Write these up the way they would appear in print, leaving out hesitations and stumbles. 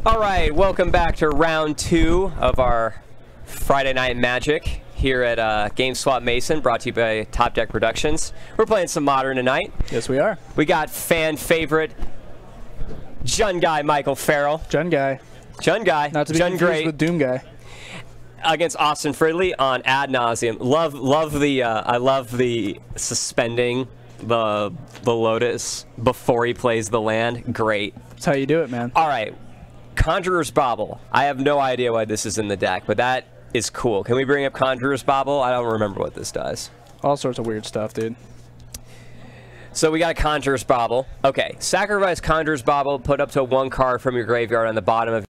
All right, welcome back to round 2 of our Friday Night Magic here at GameSwap Mason, brought to you by Top Deck Productions. We're playing some Modern tonight. Yes, we are. We got fan favorite Jun Guy Michael Farrell. Jun Guy. Jun Guy. Not to be Jun confused Great. with Doom Guy. Against Austin Fridley on Ad Nauseam. I love the suspending the Lotus before he plays the land. Great. That's how you do it, man. All right. Conjurer's Bauble. I have no idea why this is in the deck, but that is cool. Can we bring up Conjurer's Bauble? I don't remember what this does. All sorts of weird stuff, dude. So we got a Conjurer's Bauble. Okay. Sacrifice Conjurer's Bauble. Put up to 1 card from your graveyard on the bottom of...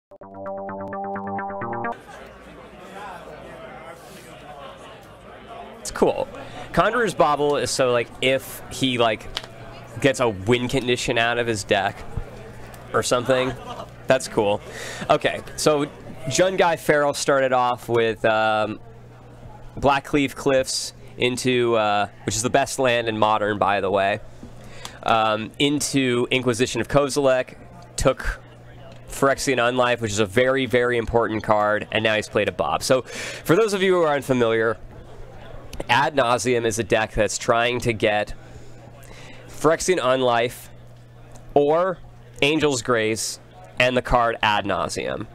It's cool. Conjurer's Bauble is so, like, if he, like, gets a win condition out of his deck or something. That's cool. Okay, so Jun Guy Farrell started off with Blackcleave Cliffs into, which is the best land in Modern, by the way, into Inquisition of Kozilek, took Phyrexian Unlife, which is a very, very important card, and now he's played a Bob. So for those of you who are unfamiliar, Ad Nauseam is a deck that's trying to get Phyrexian Unlife or Angel's Grace and the card Ad Nauseam.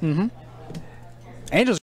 Mm-hmm. Angel's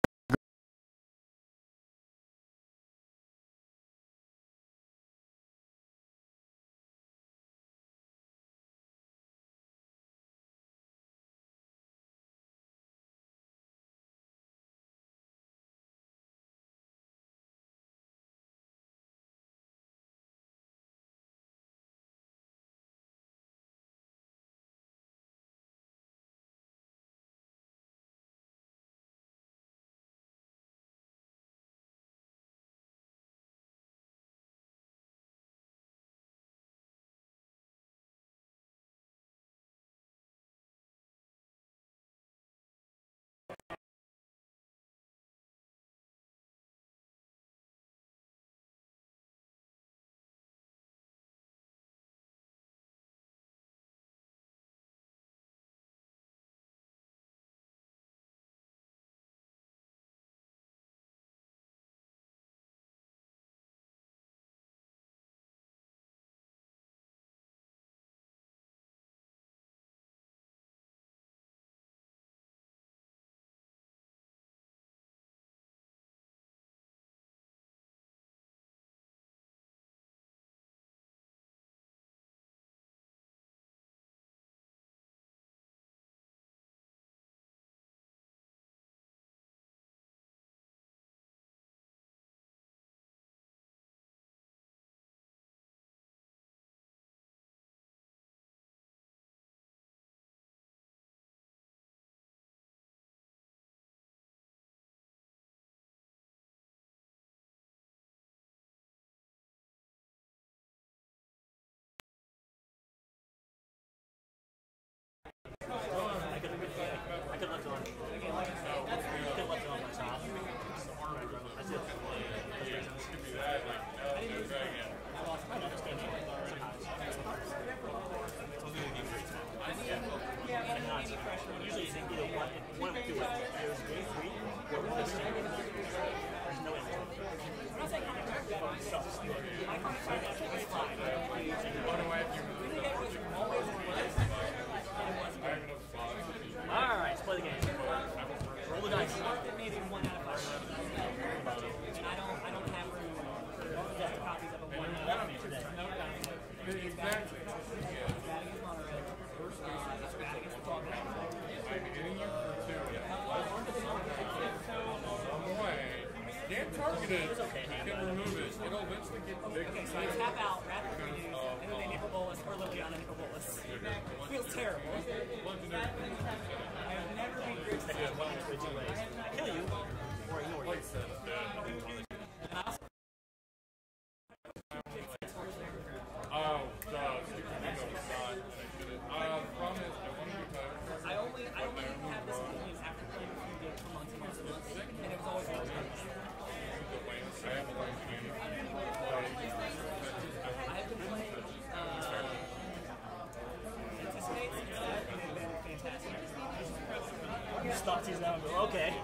Okay.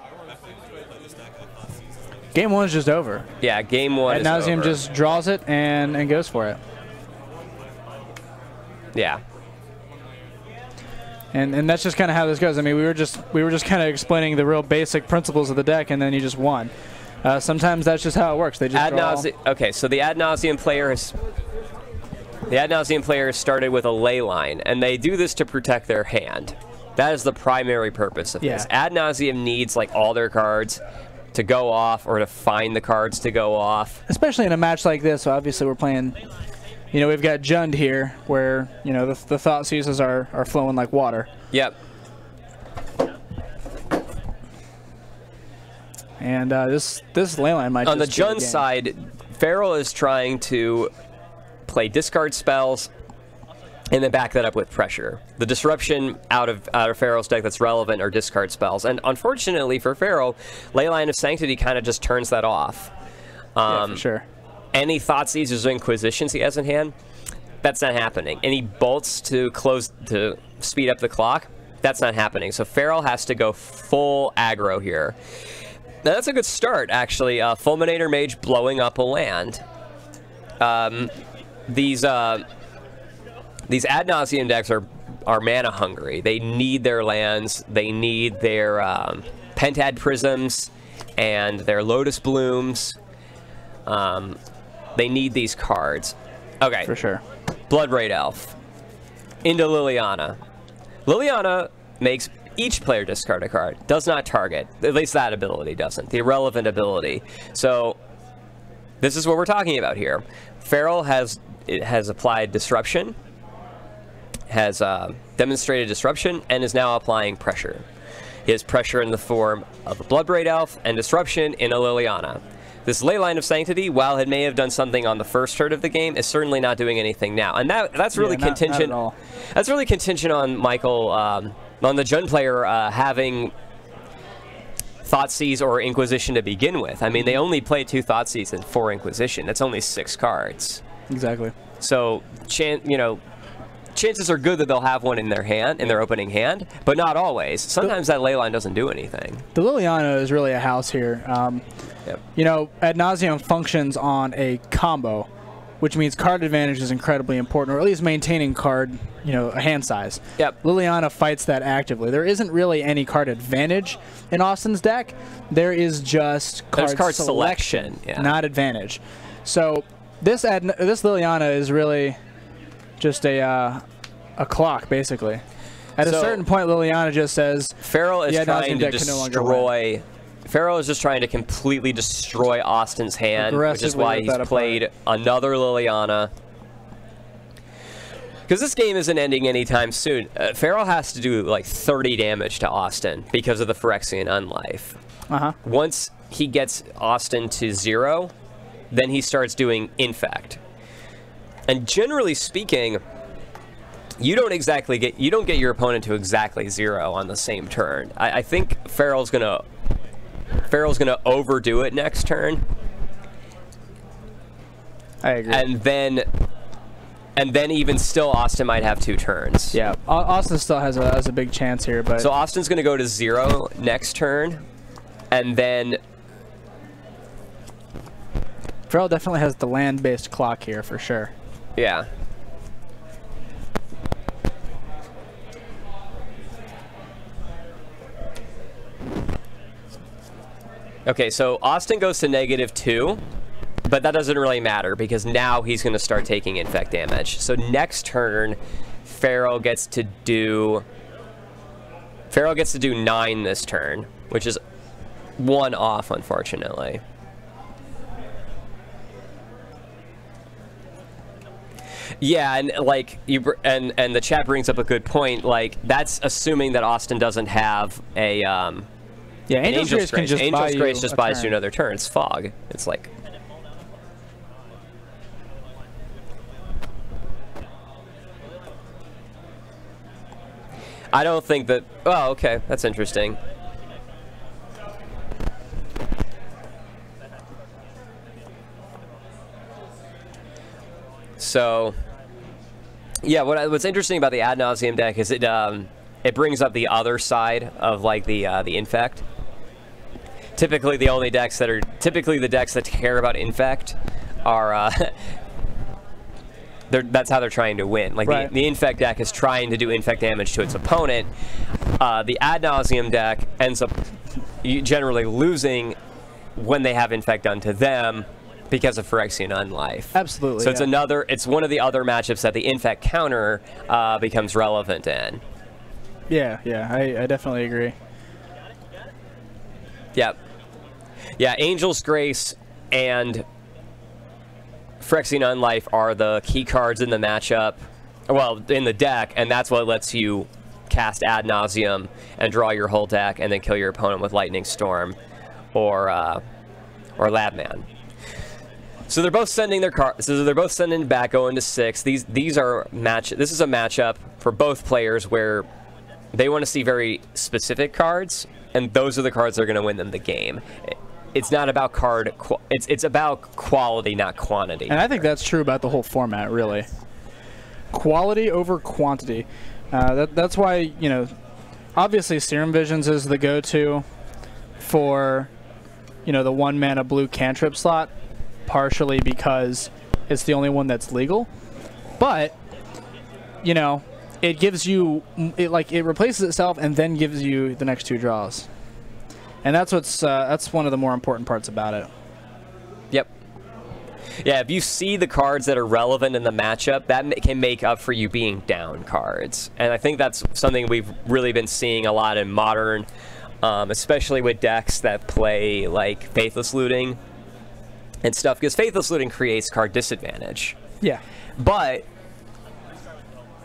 Game one's just over. Yeah, game one is Nauseam over. just draws it and goes for it. Yeah. And that's just kind of how this goes. I mean, we were just kind of explaining the real basic principles of the deck, and then you just won. Sometimes that's just how it works. They just draw. Okay, so the ad nauseam player has started with a ley line, and they do this to protect their hand. That is the primary purpose of this. Ad nauseam needs like all their cards to go off or to find the cards to go off. Especially in a match like this, so obviously we're playing, you know, we've got Jund here where, you know, the thought seizes are flowing like water. Yep. And this ley line might on just the Jund side, Farrell is trying to play discard spells and then back that up with pressure. The disruption out of Farrell's deck that's relevant are discard spells. And unfortunately for Farrell, Leyline of Sanctity kind of just turns that off. Yeah, for sure. Any Thought Seizers or Inquisitions he has in hand, that's not happening. Any bolts to speed up the clock, that's not happening. So Farrell has to go full aggro here. Now that's a good start, actually. Fulminator Mage blowing up a land. These ad nauseam decks are mana hungry. They need their lands. They need their Pentad Prisms and their Lotus Blooms. They need these cards. Okay. For sure. Bloodbraid Elf into Liliana. Liliana makes each player discard a card. Does not target. At least that ability doesn't. The irrelevant ability. So this is what we're talking about here. Farrell has applied disruption, has demonstrated disruption, and is now applying pressure. He has pressure in the form of a Bloodbraid Elf and disruption in a Liliana. This Leyline of Sanctity, while it may have done something on the first turn of the game, is certainly not doing anything now. And that's really contingent. Not at all. That's really contingent on Michael, on the Jund player having Thoughtseize or Inquisition to begin with. I mean, they only play 2 Thoughtseize and 4 Inquisition. That's only 6 cards. Exactly. So, chances are good that they'll have one in their hand, in their opening hand, but not always. Sometimes that Leyline doesn't do anything. The Liliana is really a house here. You know, Ad Nauseam functions on a combo, which means card advantage is incredibly important, or at least maintaining card, you know, a hand size. Yep. Liliana fights that actively. There isn't really any card advantage in Austin's deck. There is just card selection, not advantage. So this Liliana is really just a clock, basically. At a certain point, Liliana just says Farrell is trying to destroy. Farrell is just trying to completely destroy Austin's hand, which is why he's played another Liliana. Because this game isn't ending anytime soon. Farrell has to do like 30 damage to Austin because of the Phyrexian Unlife. Once he gets Austin to 0, then he starts doing Infect. And generally speaking, you don't get your opponent to exactly 0 on the same turn. I think Farrell's gonna overdo it next turn. I agree. And then even still, Austin might have 2 turns. Yeah, Austin still has a big chance here, but so Austin's gonna go to 0 next turn, and then Farrell definitely has the land-based clock here for sure. Yeah. Okay, so Austin goes to -2, but that doesn't really matter because now he's going to start taking infect damage. So next turn, Farrell gets to do 9 this turn, which is 1 off, unfortunately. Yeah, and like and the chat brings up a good point. Like that's assuming that Austin doesn't have a Angel's Grace can just Angel's Grace just buys you another turn. It's fog. It's like I don't think that. Oh, okay, that's interesting. So, yeah, what's interesting about the Ad Nauseam deck is it it brings up the other side of like the infect. Typically, the only decks that are the decks that care about infect are that's how they're trying to win. Like the infect deck is trying to do infect damage to its opponent. The Ad Nauseam deck ends up generally losing when they have infect done to them because of Phyrexian Unlife. Absolutely. So it's one of the other matchups that the infect counter becomes relevant in. Yeah, I definitely agree. Yep. Yeah, Angel's Grace and Phyrexian Unlife are the key cards in the matchup, well, in the deck, and that's what lets you cast Ad Nauseam and draw your whole deck and then kill your opponent with Lightning Storm or Labman. So they're both sending their cards. So they're both sending back, going to 6. This is a matchup for both players where they want to see very specific cards, and those are the cards that are going to win them the game. It's not about it's about quality, not quantity. And I think that's true about the whole format, really. Quality over quantity. That's why, you know, obviously Serum Visions is the go-to for, you know, the 1-mana blue cantrip slot, partially because it's the only one that's legal. But, you know, it gives you, it replaces itself and then gives you the next 2 draws. And that's one of the more important parts about it. Yep. Yeah, if you see the cards that are relevant in the matchup, that can make up for you being down cards. And I think that's something we've really been seeing a lot in Modern, especially with decks that play like Faithless Looting and stuff, because Faithless Looting creates card disadvantage. Yeah. But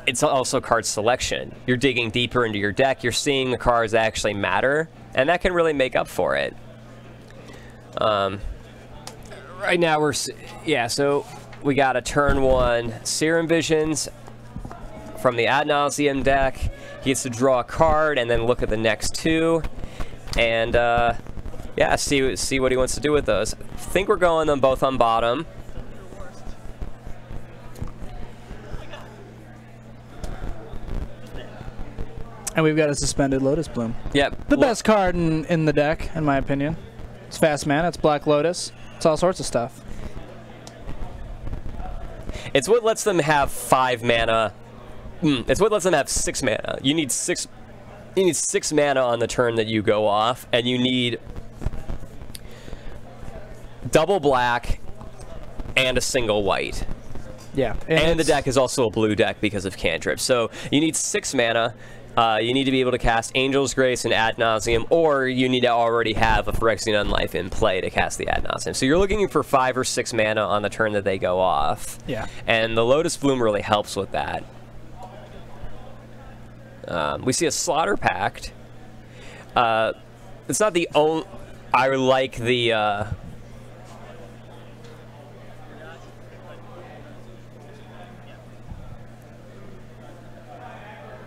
it's also card selection. You're digging deeper into your deck. You're seeing the cards that actually matter, and that can really make up for it. Right now so we got a turn 1 Serum Visions from the Ad Nauseam deck. He gets to draw a card and then look at the next 2, and yeah, see what he wants to do with those. I think we're going them both on bottom. And we've got a Suspended Lotus Bloom. Yep. The best card in the deck, in my opinion. It's fast mana, it's Black Lotus, it's all sorts of stuff. It's what lets them have 5 mana. It's what lets them have 6 mana. You need 6 mana on the turn that you go off, and you need double black and a single white. Yeah. And the deck is also a blue deck because of cantrips. So you need 6 mana. You need to be able to cast Angel's Grace and Ad Nauseam, or you need to already have a Phyrexian Unlife in play to cast the Ad Nauseam. So you're looking for 5 or 6 mana on the turn that they go off. Yeah. And the Lotus Bloom really helps with that. We see a Slaughter Pact. It's not the only... I like the...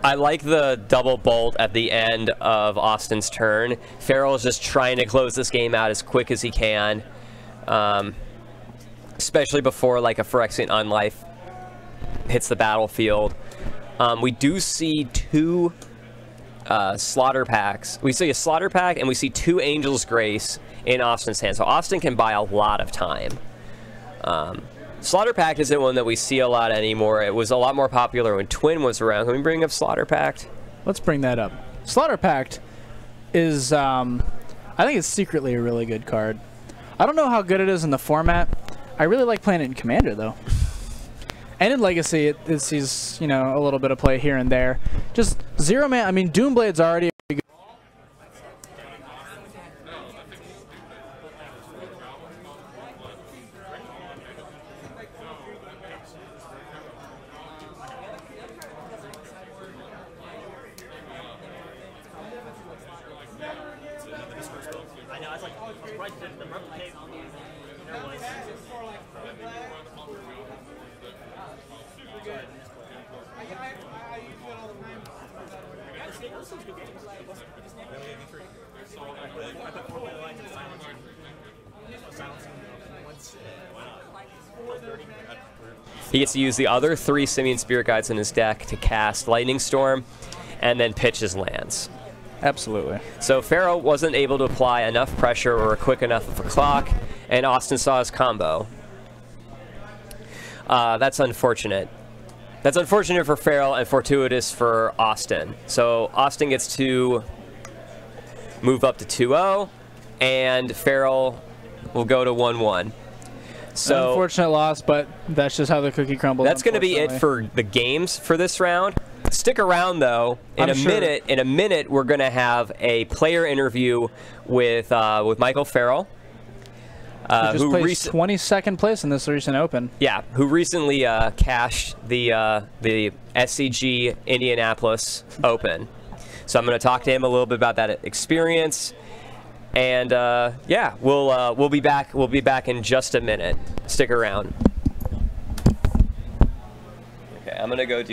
I like the double bolt at the end of Austin's turn. Farrell is just trying to close this game out as quick as he can, especially before like a Phyrexian Unlife hits the battlefield. We do see 2 Slaughter Packs. We see a Slaughter Pack and we see 2 Angel's Grace in Austin's hand. So Austin can buy a lot of time. Slaughter Pact isn't one that we see a lot anymore. It was a lot more popular when Twin was around. Can we bring up Slaughter Pact? Let's bring that up. Slaughter Pact is, I think it's secretly a really good card. I don't know how good it is in the format. I really like playing it in Commander, though. And in Legacy, it sees, you know, a little bit of play here and there. Just 0 mana. I mean, Doomblade's already a good. He gets to use the other 3 Simian Spirit Guides in his deck to cast Lightning Storm and then pitches lands. Absolutely. So Farrell wasn't able to apply enough pressure or a quick enough of a clock, and Austin saw his combo. That's unfortunate. That's unfortunate for Farrell and fortuitous for Austin. So Austin gets to move up to 2-0, and Farrell will go to 1-1. So unfortunate loss, but that's just how the cookie crumbles. That's going to be it for the games for this round. Stick around though. In a minute, we're going to have a player interview with Michael Farrell. Who just placed 22nd place in this recent Open. Yeah, who recently cashed the SCG Indianapolis Open. So I'm going to talk to him a little bit about that experience, and yeah, we'll be back. We'll be back in just a minute. Stick around. Okay, I'm going to go do